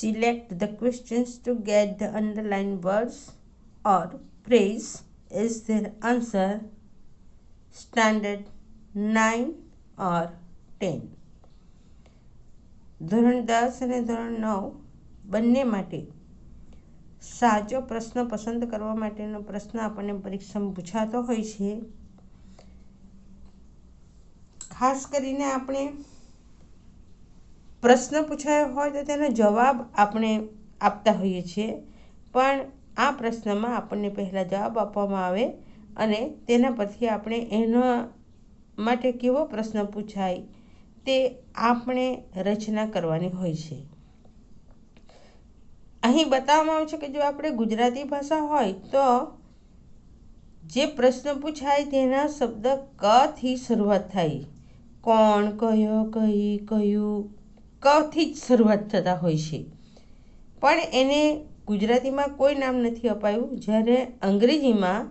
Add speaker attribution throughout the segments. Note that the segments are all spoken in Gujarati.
Speaker 1: Select the questions to get the underlined words or phrase. Is their answer standard 9 or 10? ધોરણ 10 અને ધોરણ 9 બંને માટે સાચો પ્રશ્ન પસંદ કરવા માટેનો પ્રશ્ન આપણને પરીક્ષામાં પૂછાતો હોય છે. ખાસ કરીને આપણે પ્રશ્ન પૂછાયો હોય તો તેનો જવાબ આપણે આપતા હોઈએ છીએ, પણ આ પ્રશ્નમાં આપણને પહેલાં જવાબ આપવામાં આવે અને તેના પરથી આપણે એના માટે કેવો પ્રશ્ન પૂછાય તે આપણે રચના કરવાની હોય છે. અહીં બતાવવામાં આવ્યું છે કે જો આપણે ગુજરાતી ભાષા હોય તો જે પ્રશ્ન પૂછાય તેના શબ્દ ક થી શરૂઆત થાય. કોણ, કયો, કઈ, કયું, કથી જ શરૂઆત થતા હોય છે, પણ એને ગુજરાતીમાં કોઈ નામ નથી અપાયું. જ્યારે અંગ્રેજીમાં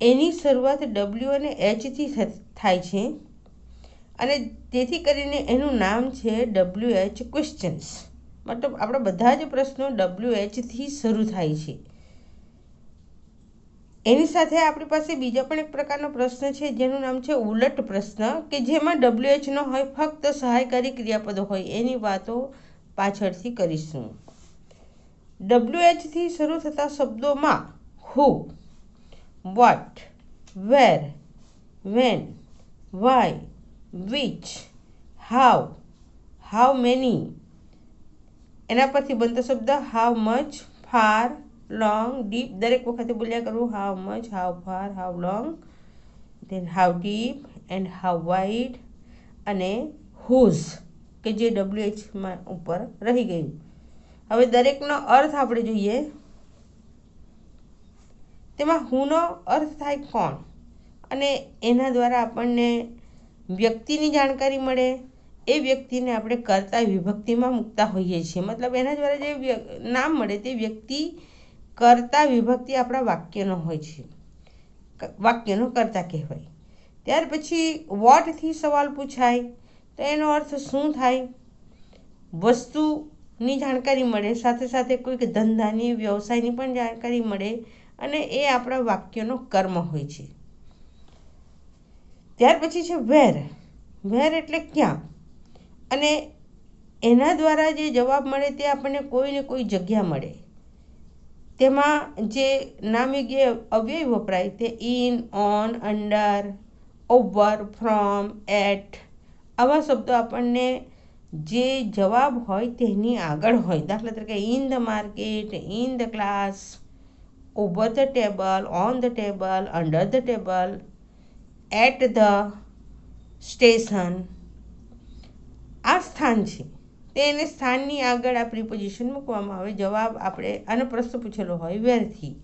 Speaker 1: એની શરૂઆત ડબલ્યુ અને એચથી થાય છે અને તેથી કરીને એનું નામ છે WH ક્વેશ્ચન્સ. મતલબ આપણા બધા જ પ્રશ્નો WHથી શરૂ થાય છે. એની સાથે આપણી પાસે બીજો પણ એક પ્રકારનો પ્રશ્ન છે જેનું નામ છે ઉલટ પ્રશ્ન, કે જેમાં WH ન હોય, ફક્ત સહાયકારી ક્રિયાપદો હોય. એની વાતો પાછળથી કરીશું. WHથી શરૂ થતા શબ્દોમાં who, what, where, when, why, which, how many. એના પરથી બનતો શબ્દ how much, far, long, deep. દરેક વખતે બોલ્યા કરવું how much, how far, how long, then how deep and how wide, અને whose કે જે WHમાં ઉપર રહી ગયું. હવે દરેકનો અર્થ આપણે જોઈએ. તેમાં હુનો અર્થ થાય કોણ, અને એના દ્વારા આપણને વ્યક્તિની જાણકારી મળે. એ વ્યક્તિને આપણે કર્તા વિભક્તિમાં મૂકતા હોઈએ છીએ. મતલબ એના દ્વારા જે નામ મળે તે વ્યક્તિ કર્તા વિભક્તિ આપણા વાક્યનો હોય છે, વાક્યનો કર્તા કહેવાય. ત્યાર પછી વોટથી સવાલ પૂછાય તો એનો અર્થ શું થાય? વસ્તુની જાણકારી મળે, સાથે સાથે કોઈક ધંધાની, વ્યવસાયની પણ જાણકારી મળે, અને એ આપણા વાક્યનો કર્મ હોય છે. ત્યાર પછી છે વેર. વેર એટલે ક્યાં, અને એના દ્વારા જે જવાબ મળે તે આપણને કોઈ ને કોઈ જગ્યા મળે. તેમાં જે નામયોગ્ય અવ્યય વપરાય તે in, on, under, over, from, at. આવા શબ્દો આપણને જે જવાબ હોય તેની આગળ હોય. દાખલા તરીકે in the market, in the class, over the table, on the table, under the table, at the station. આ સ્થાન છે, તેને સ્થાનની આગળ આ પ્રિપોઝિશન મૂકવામાં આવે. જવાબ આપણે આનો પ્રશ્ન પૂછેલો હોય વેરથી.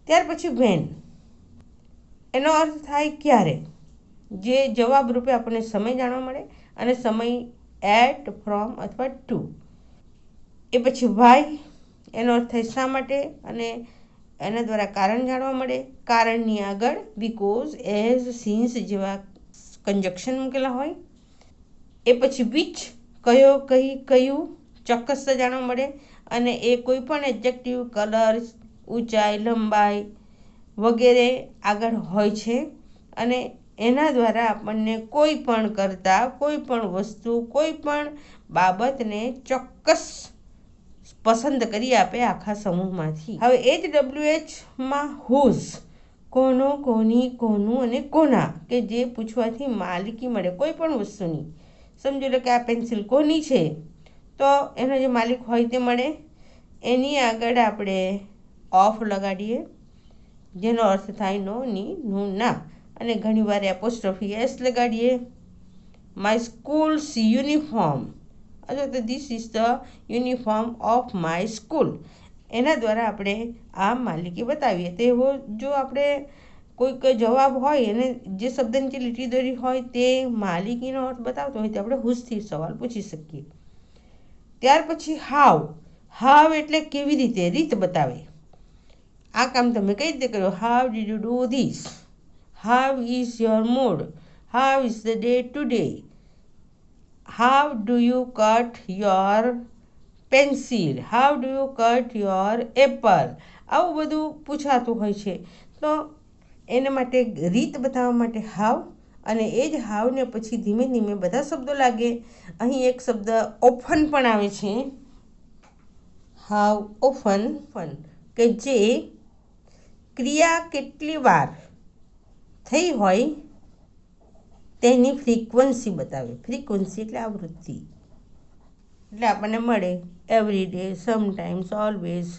Speaker 1: ત્યાર પછી વેન. એનો અર્થ થાય ક્યારે, જે જવાબ રૂપે આપણને સમય જાણવા મળે, અને સમય એટ, ફ્રોમ અથવા ટુ. એ પછી વાય. એનો અર્થ થાય શા માટે, અને એના દ્વારા કારણ જાણવા મળે. કારણની આગળ બીકોઝ, એઝ, સિન્સ જેવા કંજક્શન મૂકેલા હોય. એ પછી વિચ. કયો, કઈ, કયું ચોક્કસતા જાણવા મળે, અને એ કોઈ પણ એડજેક્ટિવ, કલર, ઊંચાઈ, લંબાઈ વગેરે આગળ હોય છે, અને એના દ્વારા આપણને કોઈ પણ કરતા, કોઈ પણ વસ્તુ, કોઈ પણ બાબતને ચોક્કસ પસંદ કરી આપે આખા સમૂહમાંથી. હવે એ જ WHમાં હુઝ. કોનો, કોની, કોનું અને કોના, કે જે પૂછવાથી માલિકી મળે કોઈ પણ વસ્તુની. સમજો લો કે આ પેન્સિલ કોની છે, તો એનો જે માલિક હોય તે મળે. એની આગળ આપણે ઓફ લગાડીએ, જેનો અર્થ થાય નો, ની, નું, ના, અને ઘણીવાર એપોસ્ટ્રોફી એસ લગાડીએ. માય સ્કૂલ્સ યુનિફોર્મ, અથવા તો this is the uniform of my school. એના દ્વારા આપણે આ માલિકી બતાવીએ. તો એવો જો આપણે કોઈક જવાબ હોય અને જે શબ્દની જે લીટી દોરી હોય તે માલિકીનો અર્થ બતાવતો હોય તો આપણે હુઝથી સવાલ પૂછી શકીએ. ત્યાર પછી હાવ. હાવ એટલે કેવી રીતે, રીત બતાવે. આ કામ તમે કઈ રીતે કર્યો, how did you do this, how is your mood, how is the day today, how do you cut your pencil, how do you cut your apple, આવું બધું પૂછાતું હોય છે. તો એના માટે રીત બતાવવા માટે હાવ, અને એ જ હાવને પછી ધીમે ધીમે બધા શબ્દો લાગે. અહીં એક શબ્દ ઓફન પણ આવે છે, હાવ ઓફન, કે જે ક્રિયા કેટલી વાર થઈ હોય તેની ફ્રીક્વન્સી બતાવે. ફ્રીક્વન્સી એટલે આવૃત્તિ. એટલે આપણને મળે every day, sometimes, always,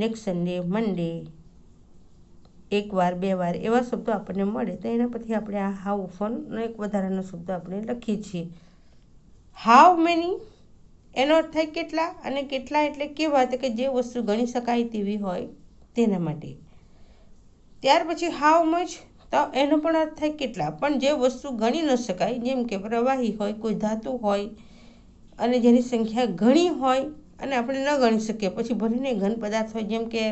Speaker 1: next Sunday, Monday, એક વાર, બે વાર, એવા શબ્દો આપણને મળે. તો એના પરથી આપણે આ હાવ ઓફનનો એક વધારાનો શબ્દ આપણે લખીએ છીએ. હાવ મેની એનો અર્થ થાય કેટલા, અને કેટલા એટલે કેવા, તો કે જે વસ્તુ ગણી શકાય તેવી હોય તેના માટે. ત્યાર પછી હાવ મચ, તો એનો પણ અર્થ થાય કેટલા, પણ જે વસ્તુ ગણી ન શકાય, જેમ કે પ્રવાહી હોય, કોઈ ધાતુ હોય અને જેની સંખ્યા ઘણી હોય અને આપણે ન ગણી શકીએ. પછી ભલેને ઘન પદાર્થ હોય, જેમ કે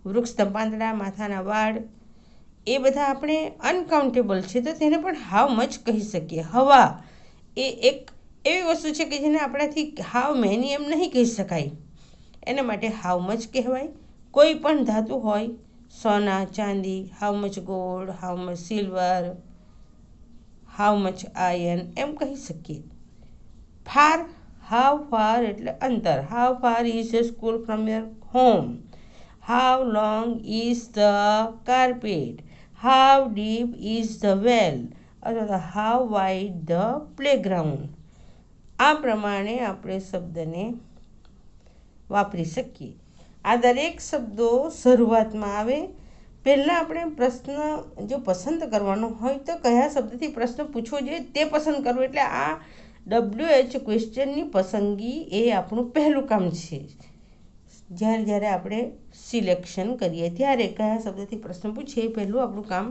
Speaker 1: વૃક્ષના પાંદડા, માથાના વાળ, એ બધા આપણે અનકાઉન્ટેબલ છે, તો તેને પણ હાવ મચ કહી શકીએ. હવા એ એક એવી વસ્તુ છે કે જેને આપણાથી હાવ મેની એમ નહીં કહી શકાય, એના માટે હાવ મચ કહેવાય. કોઈ પણ ધાતુ હોય, સોના, ચાંદી, how much gold, how much silver, how much iron, એમ કહી શકીએ. ફાર, હાવ ફાર એટલે અંતર. How far is the school from your home. How long is the carpet. How deep is the well, અથવા તો હાવ વાઇડ ધ પ્લેગ્રાઉન્ડ. આ પ્રમાણે આપણે શબ્દને વાપરી શકીએ. આ દરેક શબ્દો શરૂઆતમાં આવે. પહેલાં આપણે પ્રશ્ન જો પસંદ કરવાનો હોય તો કયા શબ્દથી પ્રશ્ન પૂછવો જોઈએ તે પસંદ કરવું. એટલે આ WH ક્વેશ્ચનની પસંદગી એ આપણું પહેલું કામ છે. જ્યારે આપણે સિલેક્શન કરીએ ત્યારે કયા શબ્દથી પ્રશ્ન પૂછીએ એ પહેલું આપણું કામ.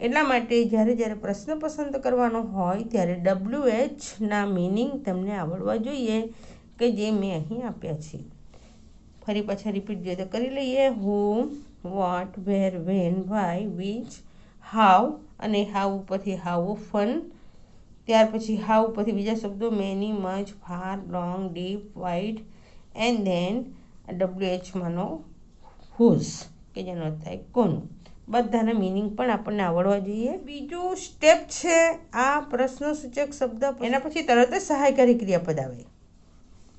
Speaker 1: એટલા માટે જ્યારે પ્રશ્ન પસંદ કરવાનો હોય ત્યારે WHના મિનિંગ તમને આવડવા જોઈએ કે જે મેં અહીં આપ્યા છે. ફરી પાછા રિપીટ જોઈએ તો કરી લઈએ. whom, what, where, when, why, which, how, અને હાવ ઉપરથી હાવ ઓફન. ત્યાર પછી હાવ ઉપરથી બીજા શબ્દો many, much, far, long, deep, wide, and then WHમાંનો હુઝ, કે જેનો અર્થ થાય કોનું. બધાના મિનિંગ પણ આપણને આવડવા જોઈએ. બીજું સ્ટેપ છે આ પ્રશ્નસૂચક શબ્દ, એના પછી તરત જ સહાયકારી ક્રિયાપદ આવે.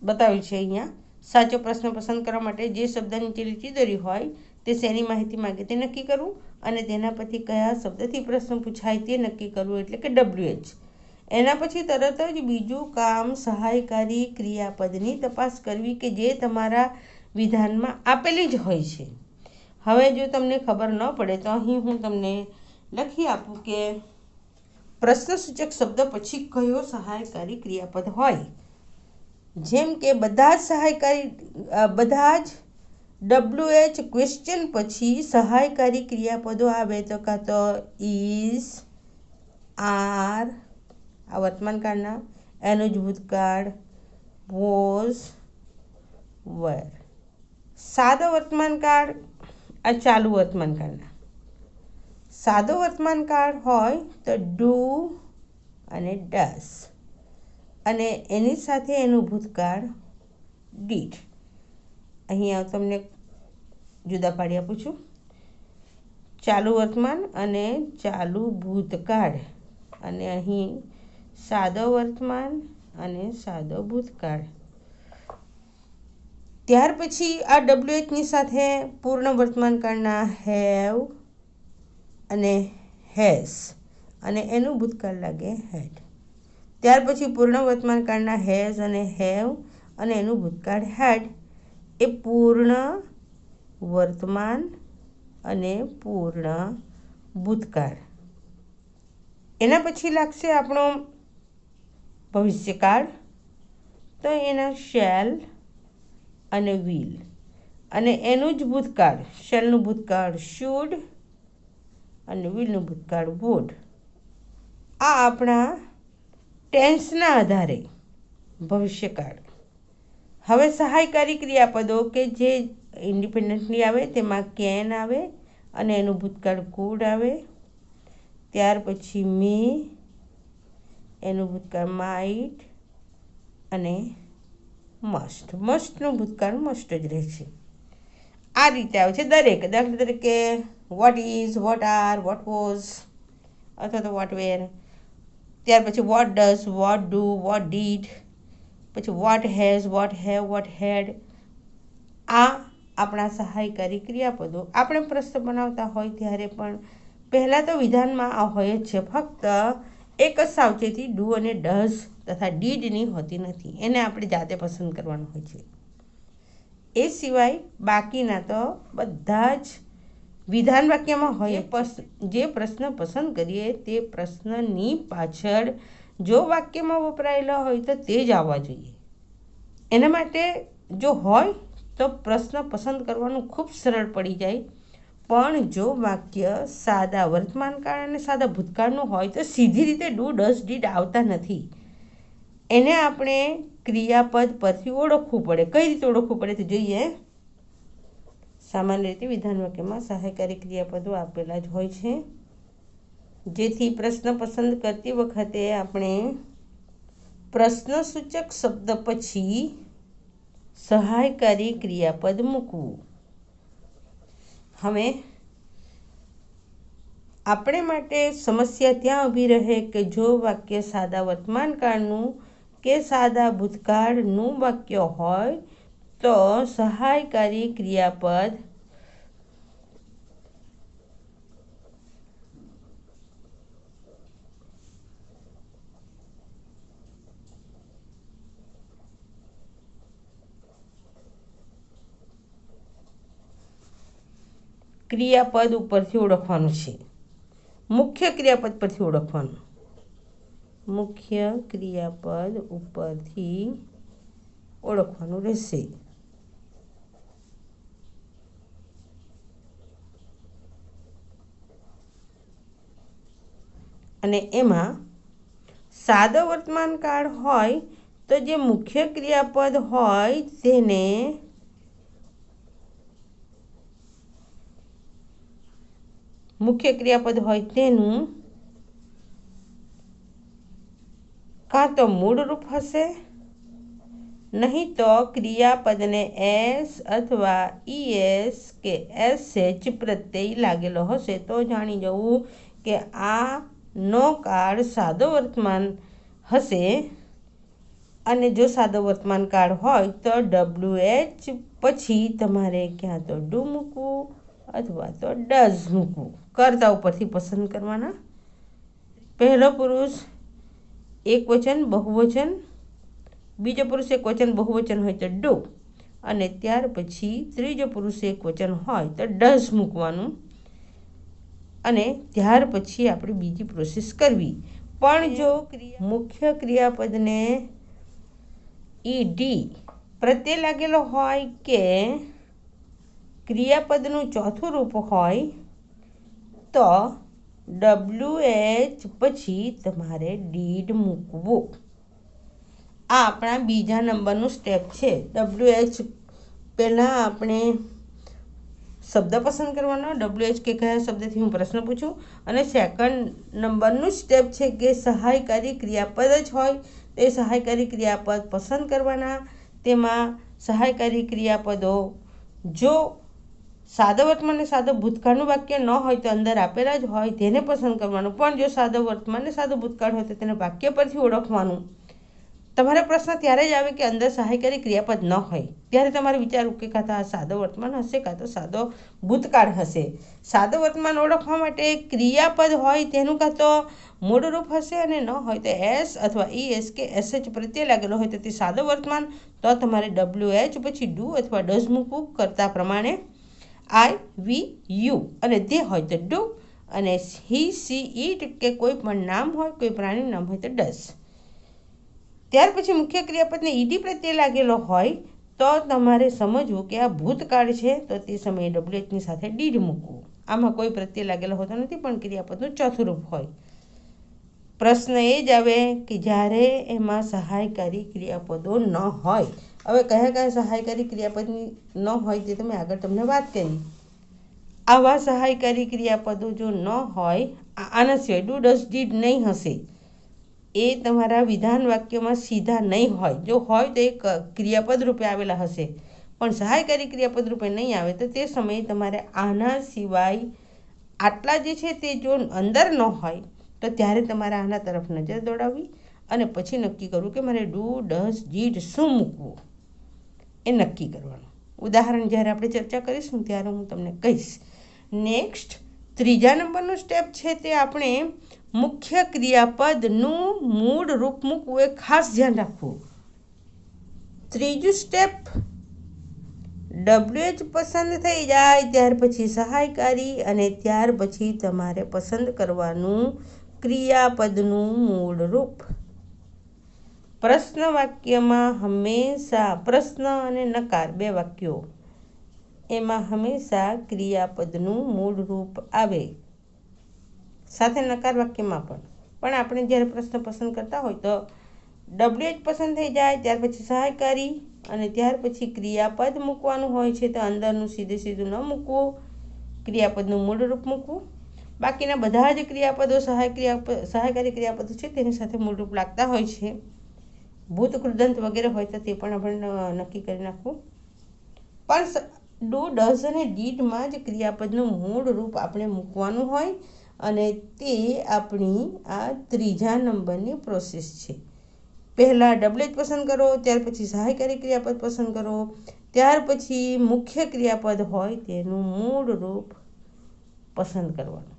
Speaker 1: બતાવ્યું છે અહીંયા. સાચો પ્રશ્ન પસંદ કરવા માટે જે શબ્દ નીચે લીટી દોરી હોય તે શેની માહિતી માગે તે નક્કી કરવું, અને તેના પછી કયા શબ્દથી પ્રશ્ન પૂછાય તે નક્કી કરવું, એટલે કે WH. એના પછી તરત જ બીજું કામ સહાયકારી ક્રિયાપદની તપાસ કરવી કે જે તમારા વિધાનમાં આપેલી જ હોય છે. હવે જો તમને ખબર ન પડે તો અહીં હું તમને લખી આપું કે પ્રશ્નસૂચક શબ્દ પછી કયો સહાયકારી ક્રિયાપદ હોય. જેમ કે બધા જ WH ક્વેશ્ચન પછી સહાયકારી ક્રિયાપદો આવે તો કાં તો ઇઝ, આર, આ વર્તમાનકાળના, એનું જ ભૂતકાળ, વોઝ, વર. સાદો વર્તમાનકાળ, આ ચાલુ વર્તમાનકાળના. સાદો વર્તમાનકાળ હોય તો ડુ અને ડસ, અને એની સાથે એનું ભૂતકાળ ડીડ. અહીંયા તમને જુદા પાડી આપું છું. ચાલુ વર્તમાન અને ચાલુ ભૂતકાળ, અને અહીં સાદો વર્તમાન અને સાદો ભૂતકાળ. ત્યાર પછી આ WHની સાથે પૂર્ણ વર્તમાનકાળના હેવ અને હેઝ, અને એનું ભૂતકાળ લાગે હેડ. ત્યાર પછી પૂર્ણ વર્તમાનકાળના હેઝ અને હેવ, અને એનું ભૂતકાળ હેડ. એ પૂર્ણ વર્તમાન અને પૂર્ણ ભૂતકાળ. એના પછી લાગશે આપણો ભવિષ્યકાળ, તો એના શેલ અને વિલ, અને એનું જ ભૂતકાળ, શેલનું ભૂતકાળ શુડ અને વિલનું ભૂતકાળ વુડ. આ આપણા ટેન્સના આધારે ભવિષ્યકાળ. હવે સહાયકારી ક્રિયાપદો કે જે ઇન્ડિપેન્ડન્ટલી આવે તેમાં કેન આવે અને એનું ભૂતકાળ કુડ આવે. ત્યાર પછી મે, એનું ભૂતકાળ માઇટ અને મસ્ટ. મસ્ટનું ભૂતકાળ મસ્ટ જ રહે છે. આ રીતે આવે છે દરેક. દાખલા તરીકે what is, what are, what was અથવા તો વોટ વેર. ત્યાર પછી what does, what do, what did, પછી what has, what have, what had. આ આપણા સહાયકારી ક્રિયાપદો. આપણે પ્રશ્ન બનાવતા હોય ત્યારે પણ પહેલાં તો વિધાનમાં આ હોય જ છે, ફક્ત એક જ સાવચેતી ડુ અને ડઝ તથા ડીડની હોતી નથી. એને આપણે જાતે પસંદ કરવાનું હોય છે. એ સિવાય બાકીના તો બધા જ વિધાન વાક્યમાં હોય. જે પ્રશ્ન પસંદ કરીએ તે પ્રશ્નની પાછળ જો વાક્યમાં વપરાયેલા હોય તો તે જ આવવા જોઈએ. એના માટે જો હોય તો પ્રશ્ન પસંદ કરવાનું ખૂબ સરળ પડી જાય. પણ જો વાક્ય સાદા વર્તમાનકાળ અને સાદા ભૂતકાળનું હોય તો સીધી રીતે ડુ, ડઝ, ડીડ આવતા નથી. એને આપણે ક્રિયાપદ પરથી ઓળખવું પડે. કઈ રીતે ઓળખવું પડે તો જોઈએ. સામાન્ય રીતે વિધાન વાક્યમાં સહાયકારી ક્રિયાપદો આપેલા જ હોય છે, જેથી પ્રશ્ન પસંદ કરતી વખતે આપણે પ્રશ્નસૂચક શબ્દ પછી સહાયકારી ક્રિયાપદ મૂકવું. હવે આપણે માટે સમસ્યા ત્યાં ઊભી રહે કે જો વાક્ય સાદા વર્તમાનકાળનું કે સાદા ભૂતકાળનું વાક્ય હોય તો સહાયકારી ક્રિયાપદ ક્રિયાપદ ઉપરથી ઓળખવાનું છે. મુખ્ય ક્રિયાપદ પરથી ઓળખવાનું. મુખ્ય ક્રિયાપદ ઉપરથી ઓળખવાનું રહેશે. અને એમાં સાદો વર્તમાનકાળ હોય તો જે મુખ્ય ક્રિયાપદ હોય તેને મુખ્ય ક્રિયાપદ હોય તેનું કાં તો મૂળ રૂપ હશે, નહીં તો ક્રિયાપદને એસ અથવા ઈએસ કે એસએચ પ્રત્યય લાગેલો હશે તો જાણી જવું કે આ નો કાળ સાદો વર્તમાન હશે. અને જો સાદો વર્તમાન કાળ હોય તો WH પછી તમારે ક્યાં તો ડુ મૂકવું અથવા તો ડઝ મૂકવું. કર્તા ઉપરથી પસંદ કરવાના. પહેલો પુરુષ એકવચન બહુવચન, બીજો પુરુષ એકવચન બહુવચન હોય તો ડુ, અને ત્યાર પછી ત્રીજો પુરુષ એકવચન હોય તો ડઝ મૂકવાનું. અને ત્યાર પછી આપણે બીજી પ્રોસેસ કરવી. પણ જો મુખ્ય ક્રિયાપદને ઈડી પ્રત્યે લાગેલો હોય કે ક્રિયાપદનું ચોથું રૂપ હોય તો WH પછી તમારે ડીડ મૂકવું. આ આપણા બીજા નંબરનું સ્ટેપ છે. WH પહેલાં આપણે શબ્દ પસંદ કરવાનો. WH કે કયા શબ્દથી હું પ્રશ્ન પૂછું. અને સેકન્ડ નંબરનું સ્ટેપ છે કે સહાયકારી ક્રિયાપદ જ હોય તે સહાયકારી ક્રિયાપદ પસંદ કરવાના. તેમાં સહાયકારી ક્રિયાપદો જો સાદા વર્તમાન અને સાદા ભૂતકાળનું વાક્ય ન હોય તો અંદર આપેલા જ હોય તેને પસંદ કરવાનું. પણ જો સાદા વર્તમાન અને સાદો ભૂતકાળ હોય તો તેને વાક્ય પરથી ઓળખવાનું. તમારે પ્રશ્ન ત્યારે જ આવે કે અંદર સહાયકારી ક્રિયાપદ ન હોય ત્યારે તમારે વિચારવું કે કાં તો આ સાદો વર્તમાન હશે કાં તો સાદો ભૂતકાળ હશે. સાદો વર્તમાન ઓળખવા માટે ક્રિયાપદ હોય તેનું કાં તો મૂળ રૂપ હશે અને ન હોય તો એસ અથવા ઈએસ કે એસએચ પ્રત્યે લાગેલો હોય તો તે સાદો વર્તમાન. તો તમારે WH પછી ડુ અથવા ડઝ મૂકવું. કરતા પ્રમાણે આઈ, વી, યુ અને તે હોય તો ડુ, અને હી, સી, ઈટ કે કોઈ પણ નામ હોય, કોઈ પ્રાણીનું નામ હોય તો ડઝ. ત્યાર પછી મુખ્ય ક્રિયાપદને ઈડી પ્રત્યે લાગેલો હોય તો તમારે સમજવું કે આ ભૂતકાળ છે તો તે સમયે WHની સાથે ડીડ મૂકવું. આમાં કોઈ પ્રત્યે લાગેલો હોતો નથી પણ ક્રિયાપદનું ચોથું રૂપ હોય. પ્રશ્ન એ જ આવે કે જ્યારે એમાં સહાયકારી ક્રિયાપદો ન હોય. હવે કયા કયા સહાયકારી ક્રિયાપદની ન હોય તે તમે આગળ તમને વાત કરી. આવા સહાયકારી ક્રિયાપદો જો ન હોય, આના સિવાય ડુ, ડઝ, ડીડ નહીં હશે એ તમારા વિધાન વાક્યમાં સીધા નહીં હોય. જો હોય તો એક ક્રિયાપદ રૂપે આવેલા હશે, પણ સહાયકારી ક્રિયાપદ રૂપે નહીં આવે તો તે સમયે તમારે આના સિવાય આટલા જે છે તે જો અંદર ન હોય તો ત્યારે તમારે આના તરફ નજર દોડાવવી અને પછી નક્કી કરવું કે મારે ડુ, ડઝ, ડીડ શું મૂકવું એ નક્કી કરવાનું. ઉદાહરણ જ્યારે આપણે ચર્ચા કરીશું ત્યારે હું તમને કહીશ. નેક્સ્ટ 3જા નંબરનું સ્ટેપ છે તે આપણે મુખ્ય ક્રિયાપદનું મૂળ રૂપ મૂકવું એ ખાસ ધ્યાન રાખવું. 3જું સ્ટેપ, WH પસંદ થઈ જાય ત્યાર પછી સહાયકારી અને ત્યાર પછી તમારે પસંદ કરવાનું ક્રિયાપદનું મૂળ રૂપ. પ્રશ્ન વાક્યમાં હંમેશા પ્રશ્ન અને નકાર 2 વાક્યો, એમાં હંમેશા ક્રિયાપદનું મૂળ રૂપ આવે, સાથે નકાર વાક્યમાં પણ આપણે જ્યારે પ્રશ્ન પસંદ કરતા હોય તો WH પસંદ થઈ જાય ત્યાર પછી સહાયકારી અને ત્યાર પછી ક્રિયાપદ મૂકવાનું હોય છે તો અંદરનું સીધું ન મૂકવું, ક્રિયાપદનું મૂળ રૂપ મૂકવું. બાકીના બધા જ ક્રિયાપદો સહાયકારી ક્રિયાપદો છે તેની સાથે મૂળ રૂપ લાગતા હોય છે. ભૂત, કૃદંત વગેરે હોય તો તે પણ આપણે નક્કી કરી નાખવું. પણ ડુ, ડઝ અને ડીડમાં જ ક્રિયાપદનું મૂળ રૂપ આપણે મૂકવાનું હોય અને તે આપણી આ 3જા નંબરની પ્રોસેસ છે. પહેલાં WH પસંદ કરો, ત્યાર પછી સહાયકારી ક્રિયાપદ પસંદ કરો, ત્યાર પછી મુખ્ય ક્રિયાપદ હોય તેનું મૂળ રૂપ પસંદ કરવાનું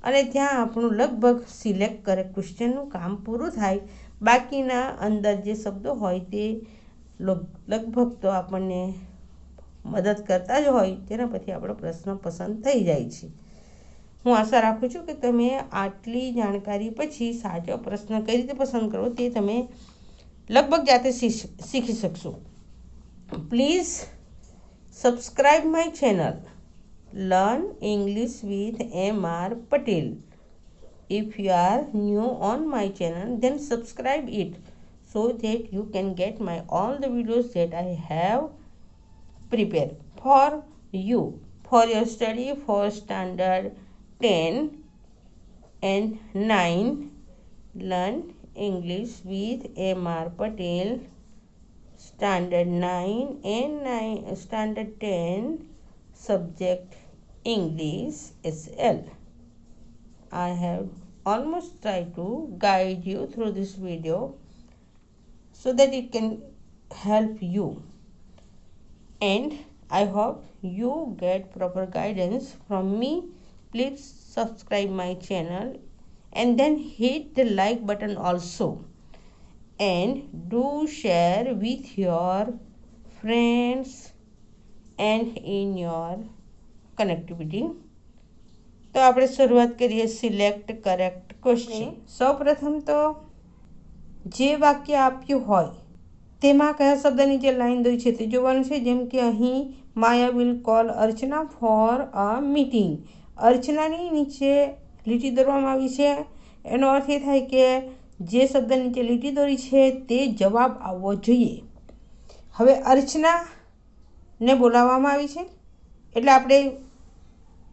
Speaker 1: અને ત્યાં આપણું લગભગ સિલેક્ટ કરેક્ટ ક્વેશ્ચનનું કામ પૂરું થાય. બાકીના અંદર જે શબ્દો હોય તે લગભગ તો આપણને મદદ કરતા જ હોય, તેના પછી આપણો પ્રશ્ન પસંદ થઈ જાય છે. હું આશા રાખું છું કે તમે આટલી જાણકારી પછી સાચો પ્રશ્ન કઈ રીતે પસંદ કરવો તે તમે લગભગ જાતે શીખી શકશો. Please subscribe my channel learn English with MR Patel. If you are new on my channel, then subscribe it so that you can get my all the videos that I have prepared for you for your study for standard 10 and 9. Learn English with MR Patel, standard 9 and standard 10, subject English SL. I have almost tried to guide you through this video so that it can help you, and I hope you get proper guidance from me. Please subscribe my channel and then hit the like button also, and do share with your friends and in your connectivity. તો આપણે શરૂઆત કરીએ સિલેક્ટ કરેક્ટ ક્વેશ્ચન. સૌપ્રથમ તો જે વાક્ય આપ્યું હોય તેમાં કયા શબ્દની જે લાઈન દોરી છે તે જોવાનું છે. જેમ કે અહીં Maya will call Archana for a meeting. અર્ચનાની નીચે લીટી દોરવામાં આવી છે, એનો અર્થ એ થાય કે જે શબ્દ નીચે લીટી દોરી છે તે જવાબ આવવો જોઈએ. હવે અર્ચનાને બોલાવવામાં આવી છે એટલે આપણે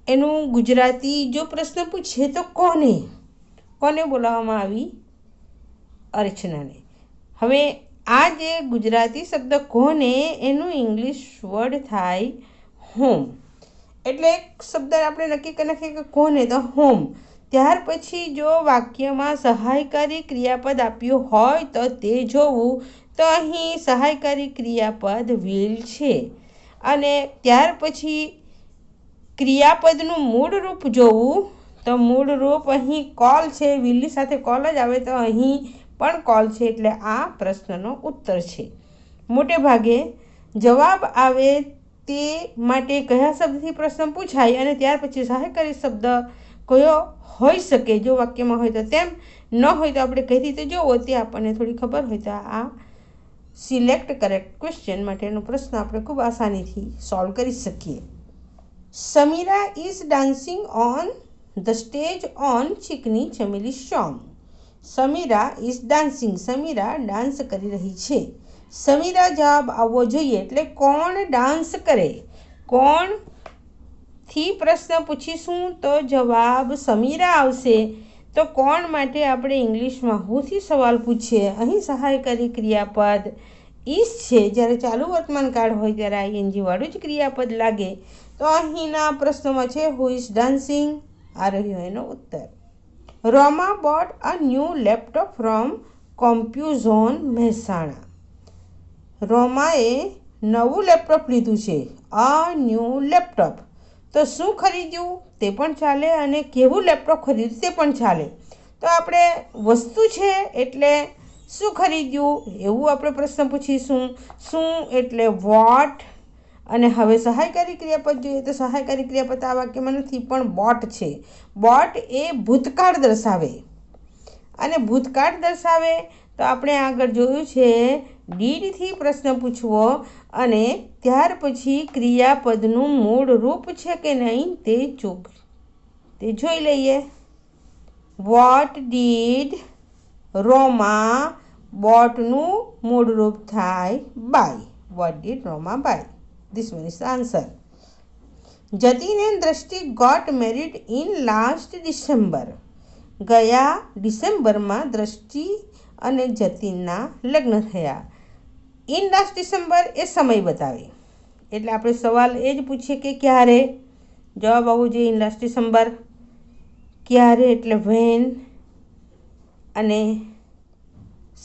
Speaker 1: એનું ગુજરાતી જો પ્રશ્ન પૂછે તો કોને બોલાવવામાં આવી? અર્ચનાને. હવે આ જે ગુજરાતી શબ્દ કોને એનું ઇંગ્લિશ વર્ડ થાય હોમ. એટલે એક શબ્દ આપણે નક્કી કરી નાખીએ કે કોને, તો હોમ. ત્યાર પછી જો વાક્યમાં સહાયકારી ક્રિયાપદ આપ્યું હોય તો તે જોવું. તો અહીં સહાયકારી ક્રિયાપદ વિલ છે અને ત્યાર પછી ક્રિયાપદનું મૂળ રૂપ જોવું. તો મૂળ રૂપ અહીં કોલ છે, વિલની સાથે કોલ જ આવે તો અહીં પણ કોલ છે એટલે આ પ્રશ્નનો ઉત્તર છે. મોટે ભાગે જવાબ આવે તે માટે કયા શબ્દથી પ્રશ્ન પૂછાય અને ત્યાર પછી સહાયકારી શબ્દ કયો હોઈ શકે. જો વાક્યમાં હોય તો તેમ, ન હોય તો આપણે કઈ રીતે જોવો તે આપણને થોડી ખબર હોય તો આ સિલેક્ટ કરેક્ટ ક્વેશ્ચન માટેનો પ્રશ્ન આપણે ખૂબ આસાનીથી સોલ્વ કરી શકીએ. Samira is dancing on the stage on Chikni Chameli song. Samira is dancing. Samira dance કરી રહી છે. સમીરા જવાબ આવવો જોઈએ એટલે કોણ ડાન્સ કરે. કોણથી પ્રશ્ન પૂછીશું તો જવાબ સમીરા આવશે. તો કોણ માટે આપણે ઇંગ્લિશમાં હુંથી સવાલ પૂછીએ. અહીં સહાયકારી ક્રિયાપદ ઇઝ છે. જ્યારે ચાલુ વર્તમાન કાળ હોય ત્યારે આઈએનજી વાળું જ ક્રિયાપદ લાગે. તો અહીંના પ્રશ્નમાં છે હુ ઇઝ ડાન્સિંગ. આ રહ્યો એનો ઉત્તર. Roma bought a new laptop from Compuzone Mehsana. રોમાએ નવું લેપટોપ લીધું છે. A new laptop. તો શું ખરીદ્યું તે પણ ચાલે અને કેવું લેપટોપ ખરીદ્યું તે પણ ચાલે. તો આપણે વસ્તુ છે એટલે શું ખરીદ્યું એવું આપણે પ્રશ્ન પૂછીશું. શું એટલે વોટ. અને હવે સહાયકારી ક્રિયાપદ જોઈએ તો સહાયકારી ક્રિયાપદ આ વાક્યમાં નથી પણ બોટ છે. બોટ એ ભૂતકાળ દર્શાવે અને ભૂતકાળ દર્શાવે તો આપણે આગળ જોયું છે ડીડથી પ્રશ્ન પૂછવો અને ત્યાર પછી ક્રિયાપદનું મૂળ રૂપ છે કે નહીં તે જોઈ લઈએ. વોટ ડીડ રોમા બોટનું મૂળ રૂપ થાય buy. What did Roma buy. This one is the answer. Jatin and Drishti got married in last December. ગયા ડિસેમ્બરમાં દ્રષ્ટિ અને જતીનના લગ્ન થયા. ઇન લાસ્ટ ડિસેમ્બર એ સમય બતાવે એટલે આપણે સવાલ એ જ પૂછીએ કે ક્યારે. જવાબ આવવો જોઈએ ઇન લાસ્ટ ડિસેમ્બર. ક્યારે એટલે વેન. અને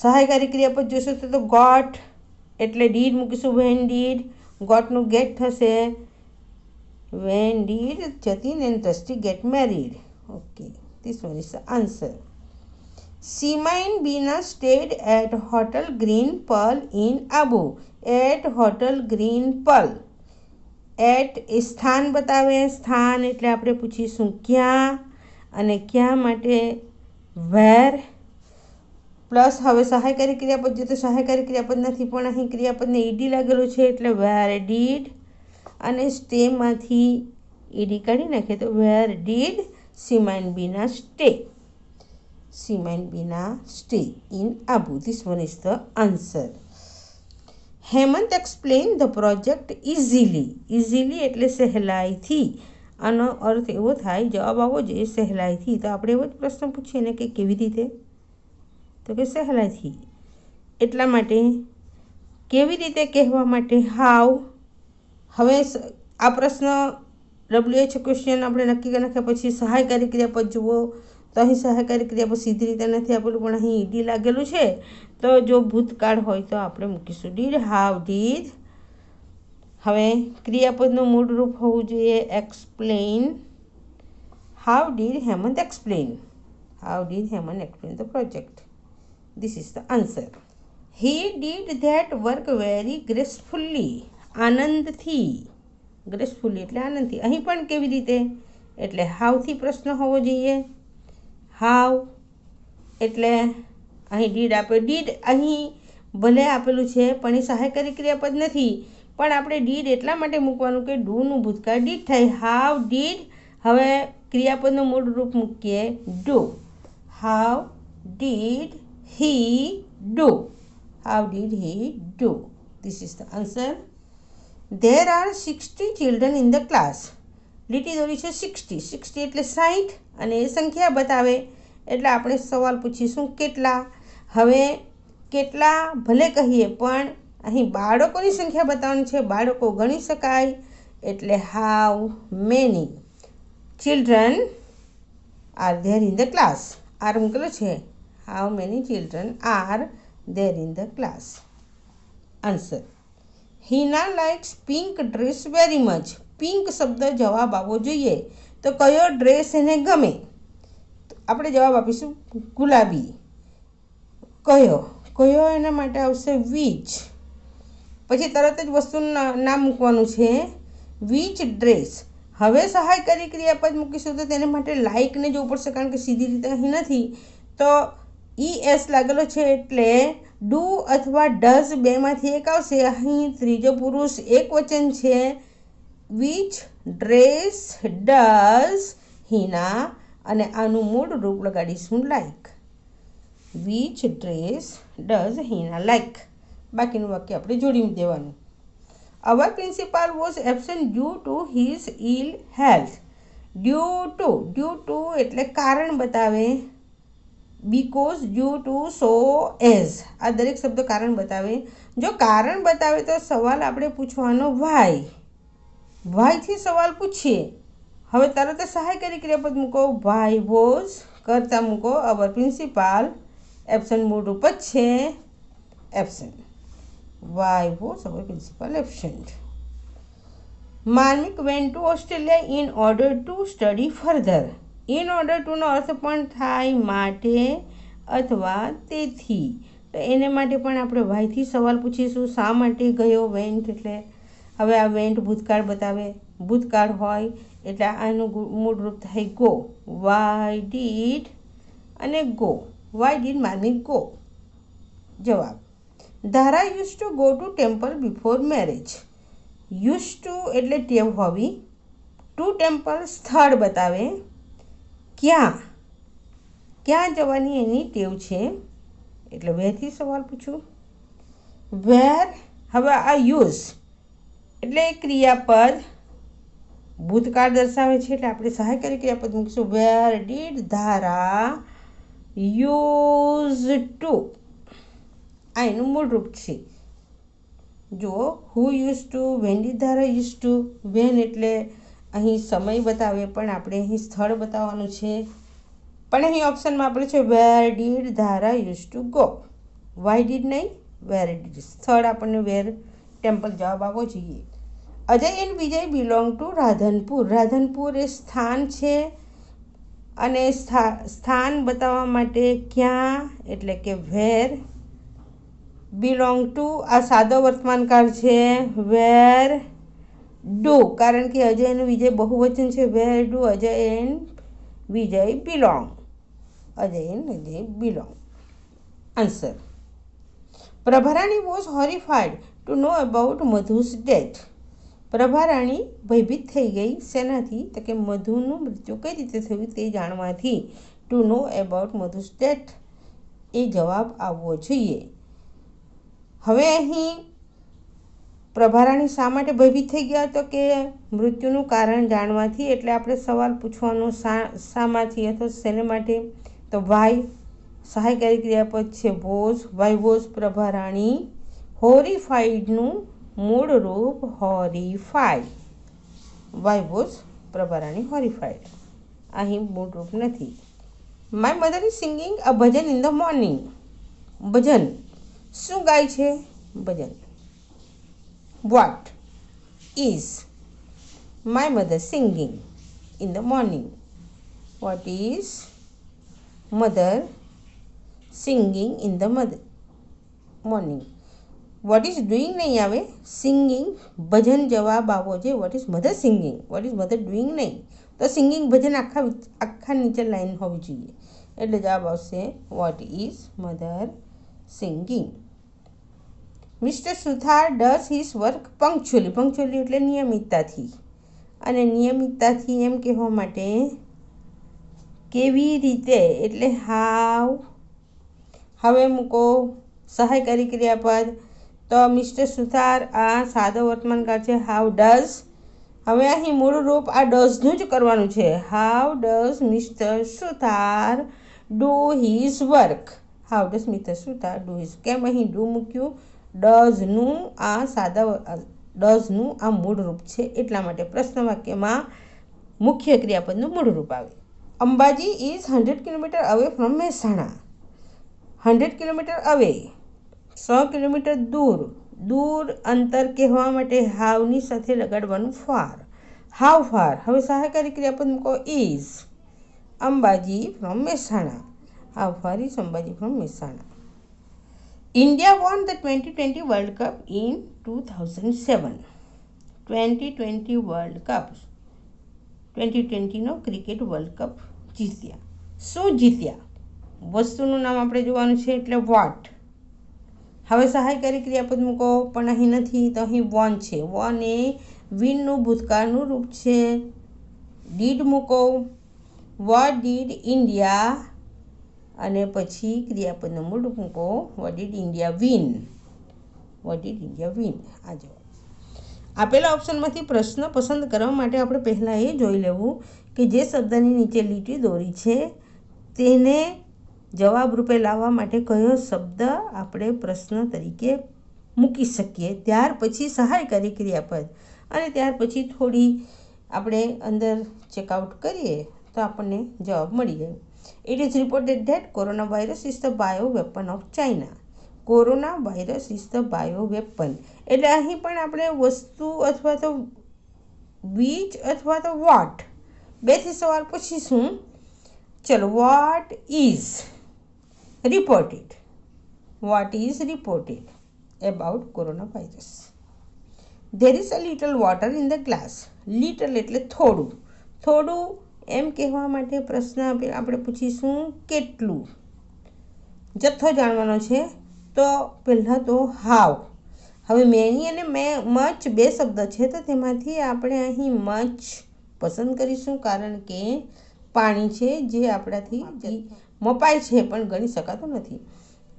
Speaker 1: સહાયકારી ક્રિયાપદ જોઈશું તો ગોટ એટલે ડીડ મૂકીશું. When did. ગોટનું ગેટ થશે. When did Jatin and Drishti get married. Okay, this one is the answer. Seema and Bina stayed at hotel Green Pearl in Abu. At hotel Green Pearl. At એ સ્થાન બતાવે. સ્થાન એટલે આપણે પૂછીશું ક્યાં અને ક્યાં માટે વેર. પ્લસ હવે સહાયકારી ક્રિયાપદ જોઈએ તો સહાયકારી ક્રિયાપદ નથી પણ અહીં ક્રિયાપદને ઈડી લાગેલું છે એટલે વેર ડીડ. અને સ્ટેમાંથી ઈડી કાઢી નાખે તો where did Seema and Bina stay. Seema and Bina stay in Abu. This one is the answer. Hemant explain the project easily. Easily એટલે સહેલાઈથી. આનો અર્થ એવો થાય જવાબ આવવો જોઈએ સહેલાઈથી. તો આપણે એવો જ પ્રશ્ન પૂછીએ ને કે કેવી રીતે તો કે સહેલાઈથી. એટલા માટે કેવી રીતે કહેવા માટે હાવ. હવે આ પ્રશ્ન WH ક્વેશ્ચન આપણે નક્કી કરી નાખ્યા પછી સહાયકારી ક્રિયાપદ જુઓ તો અહીં સહાયકારી ક્રિયાપદ સીધી રીતે નથી આપેલું પણ અહીં ઈડી લાગેલું છે. તો જો ભૂતકાળ હોય તો આપણે મૂકીશું ડીડ. How did. હવે ક્રિયાપદનું મૂળ રૂપ હોવું જોઈએ explain. How did Hemant explain. How did Hemant explain the project. This is the answer. He did that work very gracefully. આનંદથી. ગ્રેસફુલી એટલે આનંદથી. અહીં પણ કેવી રીતે એટલે હાવથી પ્રશ્ન હોવો જોઈએ. હાવ એટલે અહીં ડીડ આપે. ડીડ અહીં ભલે આપેલું છે પણ એ સહાયકારી ક્રિયાપદ નથી પણ આપણે ડીડ એટલા માટે મૂકવાનું કે ડુનું ભૂતકાળ ડીડ થાય. હાવ ડીડ. હવે ક્રિયાપદનું મૂળ રૂપ મૂકીએ do. How did he do. How did he do? This is the answer. There are 60 children in the class. લીટી દોરી છે 60. 60 એટલે 60 અને એ સંખ્યા બતાવે એટલે આપણે સવાલ પૂછીશું કેટલા. હવે કેટલા ભલે કહીએ પણ અહીં બાળકોની સંખ્યા બતાવવાની છે. બાળકો ગણી શકાય એટલે how many children are there in the class. Are મૂકેલો છે. How many children are there in the class? Answer. Hina likes pink dress very much. Pink શબ્દ જવાબ આવવો જોઈએ તો કયો ડ્રેસ એને ગમે. આપણે જવાબ આપીશું ગુલાબી. કયો એના માટે આવશે વિચ. પછી તરત જ વસ્તુનું નામ મૂકવાનું છે વિચ ડ્રેસ. હવે સહાયકારી ક્રિયાપદ મૂકીશું તો તેને માટે લાઇકને જોવું પડશે કારણ કે સીધી રીતે અહીં નથી. તો ES લાગેલો છે એટલે ડુ અથવા ડઝ બેમાંથી એક આવશે. અહીં ત્રીજો પુરુષ એક વચન છે. વિચ ડ્રેસ ડઝ હિના અને આનું મૂળ રૂપ લગાડીશું like. Which dress does Hina like. બાકીનું વાક્ય આપણે જોડી દેવાનું. Our principal was absent due to his ill health. Due to એટલે કારણ બતાવે because, due to, so, as, આ દરેક શબ્દો કારણ બતાવે. જો કારણ બતાવે તો સવાલ આપણે પૂછવાનો વાયથી સવાલ પૂછીએ. હવે તરત જ સહાયકારી ક્રિયાપદ મૂકો. વાય વોઝ, કરતા મૂકો અવર પ્રિન્સિપાલ, એબ્સન્ટ મૂળ રૂપ જ છે absent. Why was our principal absent. Marmik went to Australia in order to study further. In order ટુનો અર્થ પણ થાય માટે અથવા તેથી. તો એને માટે પણ આપણે વાયથી સવાલ પૂછીશું. શા માટે ગયો? વેન્ટ એટલે હવે આ વેન્ટ ભૂતકાળ બતાવે. ભૂતકાળ હોય એટલે આનું મૂળ રૂપ થાય ગો. વાય ડીડ અને go. Why did Marmik go? જવાબ, Dhara used to go to temple before marriage. Used to એટલે ટેવ હોવી. ટુ ટેમ્પલ સ્થળ બતાવે. ક્યાં જવાની એની ટેવ છે એટલે વેરથી સવાલ પૂછું. વેર, હવે આ યુઝ એટલે ક્રિયાપદ ભૂતકાળ દર્શાવે છે એટલે આપણે સહાયકારી ક્રિયાપદ મૂકીશું. વેર ડીડ ધારા યુઝ ટુ, આ એનું મૂળ રૂપ છે. જુઓ, હુ યુઝ ટુ, વેન ડીડ ધારા યુઝ ટુ. વેન એટલે અહીં સમય બતાવે પણ આપણે અહીં સ્થળ બતાવવાનું છે. પણ અહીં ઓપ્શનમાં આપણે છે વેર ડીડ ધારા used to go. Why did નહીં, વેર ડીડ. સ્થળ આપણને વેર ટેમ્પલ જવાબ આપવો જોઈએ. Ajay and Vijay belong to Radhanpur. Radhanpur એ સ્થાન છે અને સ્થાન બતાવવા માટે ક્યાં એટલે કે વેર. બિલોંગ ટુ આ સાદો વર્તમાનકાળ છે. વેર ડુ, કારણ કે અજય અને વિજય બહુવચન છે. Where do Ajay and Vijay belong. Ajay and Vijay belong. Answer, Prabharani was horrified to know about Madhu's death. Prabharani ભયભીત થઈ ગઈ શેનાથી? તો કે મધુનું મૃત્યુ કઈ રીતે થયું તે જાણવાથી. Two know about Madhu's death એ જવાબ આવવો જોઈએ. હવે અહીં પ્રભારાણી શા માટે ભયભીત થઈ ગયા? તો કે મૃત્યુનું કારણ જાણવાથી. એટલે આપણે સવાલ પૂછવાનો શામાંથી અથવા શેને માટે? તો વાય. સહાયકારી ક્રિયાપદ છે વોઝ. વાય વોઝ પ્રભારાણી હોરિફાઈડનું મૂળ રૂપ હોરિફાઈડ. Why was પ્રભારાણી હોરિફાઈડ. અહીં મૂળ રૂપ નથી. My mother is singing a bhajan in the morning. ભજન શું ગાય છે? ભજન. What is my mother singing in the morning? What is mother singing in the morning? What is doing નહીં આવે, સિંગિંગ ભજન જવાબ આવવો જોઈએ. What is mother singing, what is mother doing નહીં. તો સિંગિંગ ભજન આખા નીચે લાઈન હોવી જોઈએ. એટલે જવાબ આવશે what is mother singing. Mister Suthar does his work punctually. Punctually એટલે નિયમિતતાથી. અને નિયમિતતાથી એમ કહેવા માટે કેવી રીતે એટલે હાવ. હવે મૂકો સહાયકારી ક્રિયાપદ. તો મિસ્ટર સુથાર આ સાદો વર્તમાનકાળ છે. How does. હવે અહીં મૂળ રૂપ આ ડઝનું જ કરવાનું છે. How does mister Suthar do his work. How does mister Suthar do his. કેમ અહીં ડુ મૂક્યું? ડઝનું આ મૂળ રૂપ છે એટલા માટે પ્રશ્ન વાક્યમાં મુખ્ય ક્રિયાપદનું મૂળ રૂપ આવે. Ambaji is 100 kilometre away from Mehsana. 100 kilometre અવે, 100 કિલોમીટર દૂર. દૂર અંતર કહેવા માટે હાવની સાથે લગાડવાનું ફાર. How far. હવે સહાયકારી ક્રિયાપદ મૂકો is Ambaji from Mehsana. How far is Ambaji from Mehsana. India won the 2020 World Cup in 2007. 2020 World Cup. 2020નો ક્રિકેટ વર્લ્ડ કપ જીત્યા. શું જીત્યા? વસ્તુનું નામ આપણે જોવાનું છે એટલે વોટ. હવે સહાયકારી ક્રિયાપદ મૂકો પણ અહીં નથી તો અહીં વોન છે. વોન એ વિનનું ભૂતકાળનું રૂપ છે. ડીડ મૂકો. વોટ ડીડ ઇન્ડિયા અને પછી ક્રિયાપદનું મૂળ રૂપ મૂકો. What did India win. What did India win. આ જવાબ. આપેલા ઓપ્શનમાંથી પ્રશ્ન પસંદ કરવા માટે આપણે પહેલાં એ જોઈ લેવું કે જે શબ્દની નીચે લીટી દોરી છે તેને જવાબ રૂપે લાવવા માટે કયો શબ્દ આપણે પ્રશ્ન તરીકે મૂકી શકીએ. ત્યાર પછી સહાયકારી ક્રિયાપદ અને ત્યાર પછી થોડી આપણે અંદર ચેકઆઉટ કરીએ તો આપણને જવાબ મળી જાય. It is reported that corona virus is the bio weapon of China. Corona virus is the bio weapon એટલે અહીં પણ આપણે વસ્તુ અથવા તો વિચ અથવા તો વોટ બેથી સવાલ પૂછીશું. ચલો, what is reported, what is reported about coronavirus. There is a little water in the glass. Little એટલે થોડું. થોડું એમ કહેવા માટે પ્રશ્ન આપણે પૂછીશું કેટલું. જથ્થો જાણવાનો છે તો પહેલાં તો હાવ. હવે મેની અને મચ બે શબ્દ છે તો તેમાંથી આપણે અહીં મચ પસંદ કરીશું કારણ કે પાણી છે જે આપણાથી મપાય છે પણ ગણી શકાતું નથી.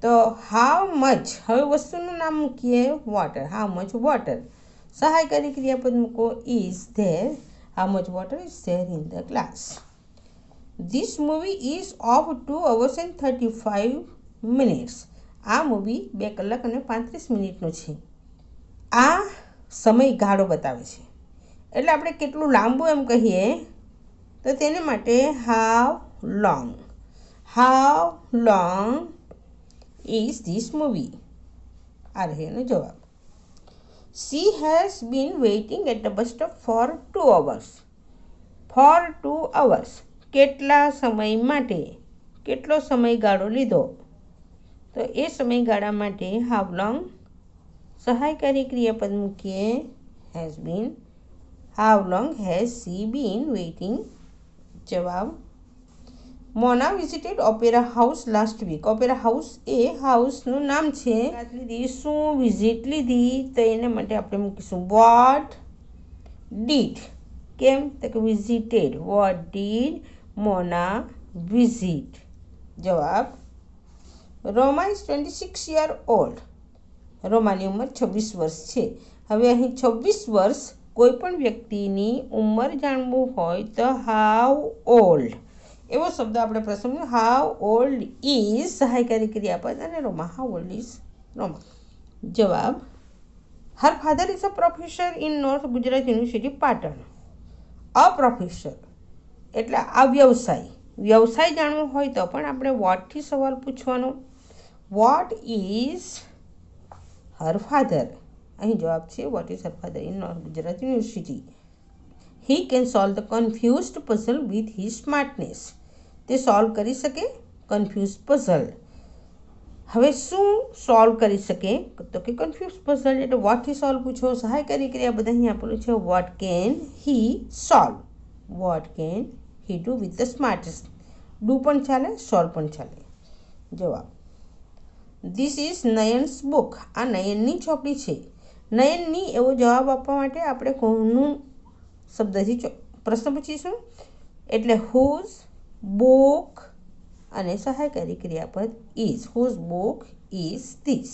Speaker 1: તો હાઉ મચ, હવે વસ્તુનું નામ મૂકીએ વોટર. How much water. સહાયકારી ક્રિયાપદ મૂકો is there. How much water is there in the glass. This movie is of 2 hours and 35 minutes. આ મૂવી 2 કલાક અને 35 મિનિટનું છે. આ સમયગાળો બતાવે છે એટલે આપણે કેટલું લાંબુ એમ કહીએ તો તેને માટે how long. How long is this movie? આ રહ્યો એનો જવાબ. She has been waiting at the bus stop for 2 hours. For 2 hours. કેટલા સમય માટે, કેટલો સમયગાળો લીધો તો એ સમયગાળા માટે હાઉ લોંગ સહાયકારી ક્રિયાપદ મૂકીએ has been. How long has she been waiting? જવાબ. Mona visited opera house last week. Opera house એ હાઉસનું નામ છે. શું વિઝિટ લીધી તો એના માટે આપણે મૂકીશું વોટ ડીડ. કેમ તો કે visited. What did Mona visit. જવાબ. રોમા ઇઝ 26 years old. રોમાની ઉંમર 26 વર્ષ છે. હવે અહીં 26 વર્ષ કોઈ પણ વ્યક્તિની ઉંમર જાણવું હોય તો હાઉ ઓલ્ડ એવો શબ્દ આપણે પ્રથમ હાઉ ઓલ્ડ ઇઝ સહાયકારી ક્રિયાપદ અને Roma. How old is Roma. જવાબ. Her father is a professor in north Gujarat university Patan. A professor એટલે આ વ્યવસાય. વ્યવસાય જાણવું હોય તો પણ આપણે વોટથી સવાલ પૂછવાનો. What is her father. અહીં જવાબ છે what is her father in north Gujarat university. He can solve the confused puzzle with his smartness. તે સોલ્વ કરી શકે કન્ફ્યુઝ પઝલ. હવે શું સોલ્વ કરી શકે તો કે કન્ફ્યુઝ પઝલ એટલે વોટથી સોલ્વ પૂછો. સહાયકારી ક્રિયા બધા અહીં આપેલું છે what can he solve. What can he do with the smartest. Do પણ ચાલે, સોલ્વ પણ ચાલે. જવાબ. This is Nayan's book. આ નયનની ચોપડી છે. નયનની એવો જવાબ આપવા માટે આપણે કોનું શબ્દથી પ્રશ્ન પૂછીશું એટલે હુઝ બુક અને સહાયકારી ક્રિયાપદ is. Whose book is this.